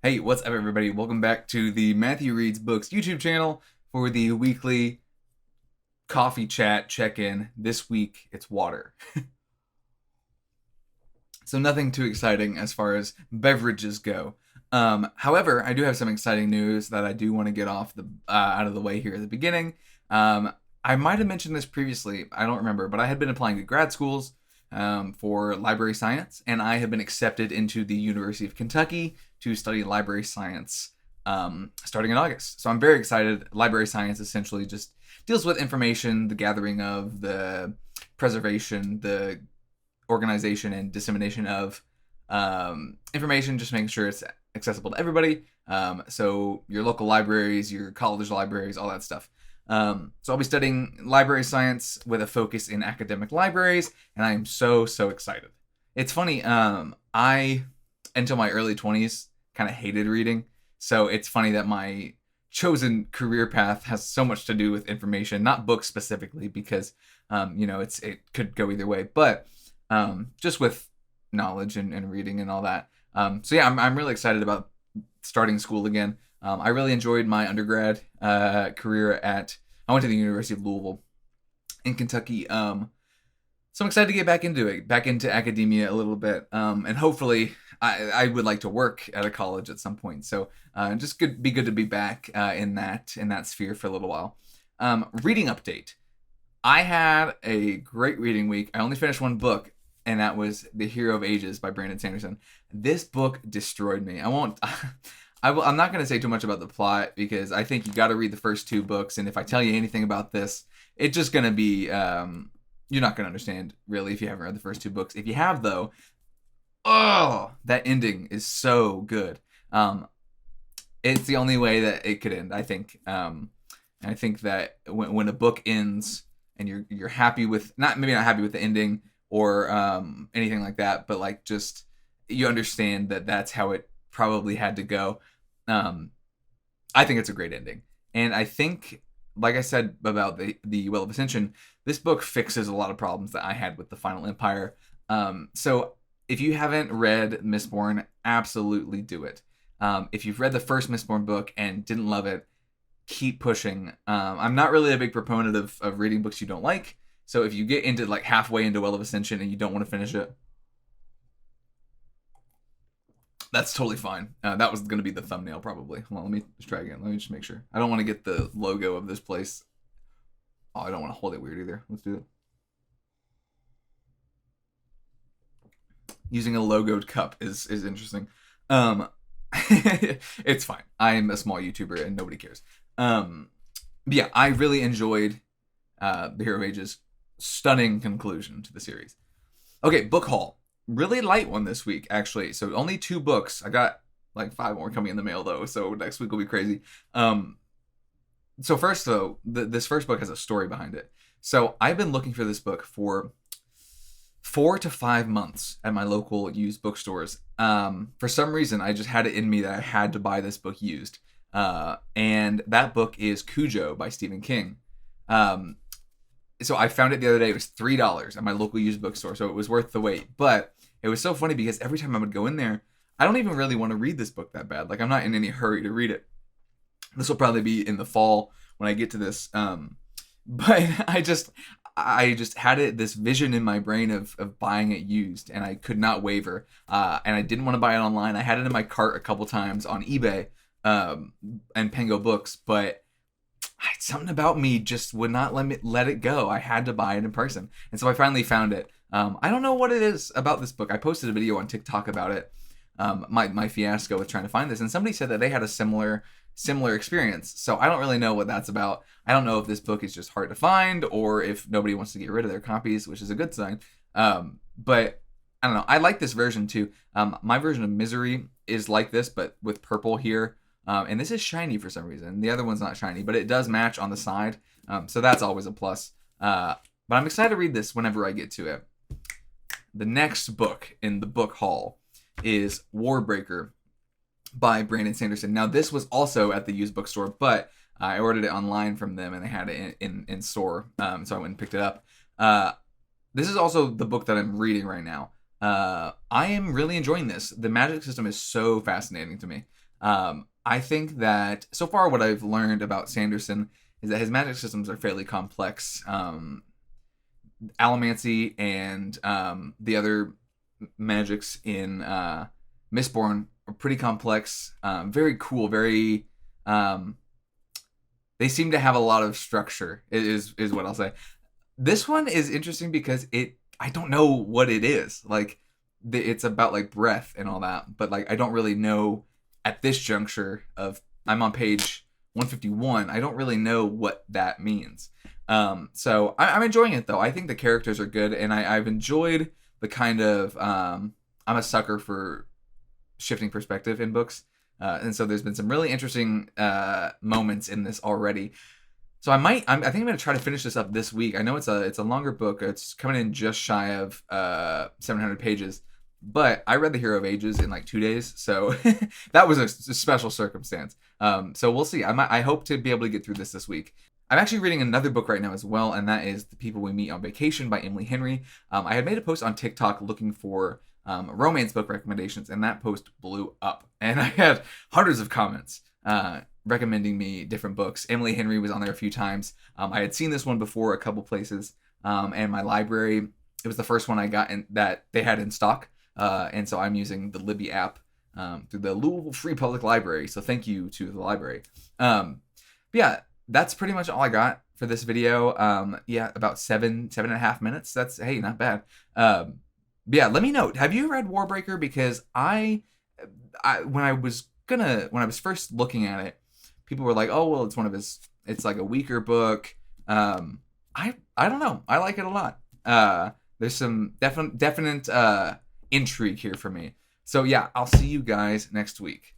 Hey, what's up, everybody? Welcome back to the Matthew Reads Books YouTube channel for the weekly coffee chat check-in. This week, it's water. So nothing too exciting as far as beverages go. However, I do have some exciting news that I do want to get off the out of the way here at the beginning. I might have mentioned this previously. I don't remember, but I had been applying to grad schools for library science, and I have been accepted into the University of Kentucky to study library science starting in August. So I'm very excited. Library science essentially just deals with information, the gathering of, the preservation, the organization and dissemination of information, just making sure it's accessible to everybody. So your local libraries, your college libraries, all that stuff. So I'll be studying library science with a focus in academic libraries, and I am so excited. It's funny. I until my early 20s kind of hated reading, so it's funny that my chosen career path has so much to do with information, not books specifically, because it could go either way, but just with knowledge and reading and all that. So yeah, I'm really excited about starting school again. I really enjoyed my undergrad career I went to the University of Louisville in Kentucky. So I'm excited to get back into it, back into academia a little bit. And hopefully I would like to work at a college at some point. So just be good to be back in that sphere for a little while. Reading update. I had a great reading week. I only finished one book, and that was The Hero of Ages by Brandon Sanderson. This book destroyed me. I'm not going to say too much about the plot, because I think you got to read the first two books, and if I tell you anything about this, it's just going to be, you're not going to understand, really, if you haven't read the first two books. If you have, though, that ending is so good. It's the only way that it could end, I think. And I think that when a book ends and you're happy with, maybe not happy with the ending or anything like that, but like just you understand that that's how it probably had to go. I think it's a great ending, and I think, like I said about the Well of Ascension, this book fixes a lot of problems that I had with the Final Empire. So if you haven't read Mistborn, absolutely do it. If you've read the first Mistborn book and didn't love it, keep pushing. I'm not really a big proponent of reading books you don't like. So if you get into like halfway into Well of Ascension and you don't want to finish it, that's totally fine. That was going to be the thumbnail probably. Hold on, let me just try again. Let me just make sure. I don't want to get the logo of this place. Oh, I don't want to hold it weird either. Let's do it. Using a logoed cup is interesting. It's fine. I'm a small YouTuber and nobody cares. But yeah, I really enjoyed The Hero of Ages. Stunning conclusion to the series. Okay, book haul. Really light one this week, actually. So only 2 books. I got like 5 more coming in the mail, though, so next week will be crazy. So first, though, this first book has a story behind it. So I've been looking for this book for 4 to 5 months at my local used bookstores. For some reason, I just had it in me that I had to buy this book used. And that book is Cujo by Stephen King. So I found it the other day. It was $3 at my local used bookstore, so it was worth the wait. But it was so funny because every time I would go in there, I don't even really want to read this book that bad. Like, I'm not in any hurry to read it. This will probably be in the fall when I get to this. But I just had this vision in my brain of buying it used, and I could not waver. And I didn't want to buy it online. I had it in my cart a couple times on eBay and Pengo Books, but something about me just would not let it go. I had to buy it in person, and so I finally found it. I don't know what it is about this book. I posted a video on TikTok about it, my fiasco with trying to find this, and somebody said that they had a similar experience. So I don't really know what that's about. I don't know if this book is just hard to find or if nobody wants to get rid of their copies, which is a good sign. But I don't know. I like this version too. My version of Misery is like this, but with purple here. And this is shiny for some reason. The other one's not shiny, but it does match on the side. So that's always a plus. But I'm excited to read this whenever I get to it. The next book in the book haul is Warbreaker by Brandon Sanderson. Now, this was also at the used bookstore, but I ordered it online from them and they had it in store. So I went and picked it up. This is also the book that I'm reading right now. I am really enjoying this. The magic system is so fascinating to me. I think that so far what I've learned about Sanderson is that his magic systems are fairly complex. Allomancy and the other magics in Mistborn are pretty complex, very cool, very. They seem to have a lot of structure. Is what I'll say. This one is interesting because I don't know what it is. Like it's about like breath and all that, but like I don't really know at this juncture of I'm on page 151. I don't really know what that means. So I'm enjoying it though. I think the characters are good, and I've enjoyed the kind of. I'm a sucker for shifting perspective in books, and so there's been some really interesting moments in this already. So I think I'm gonna try to finish this up this week. I know it's a longer book. It's coming in just shy of 700 pages, but I read The Hero of Ages in like 2 days, so that was a special circumstance. So we'll see. I hope to be able to get through this week. I'm actually reading another book right now as well, and that is The People We Meet on Vacation by Emily Henry. I had made a post on TikTok looking for romance book recommendations, and that post blew up, and I had hundreds of comments recommending me different books. Emily Henry was on there a few times. I had seen this one before a couple places, and my library, it was the first one I got that they had in stock, and so I'm using the Libby app through the Louisville Free Public Library, so thank you to the library. But yeah, that's pretty much all I got for this video. Yeah, about 7.5 minutes. That's, hey, not bad. But yeah, let me know. Have you read Warbreaker? Because when I was first looking at it, people were like, "Oh, well, it's like a weaker book." I don't know. I like it a lot. There's some definite intrigue here for me. So yeah, I'll see you guys next week.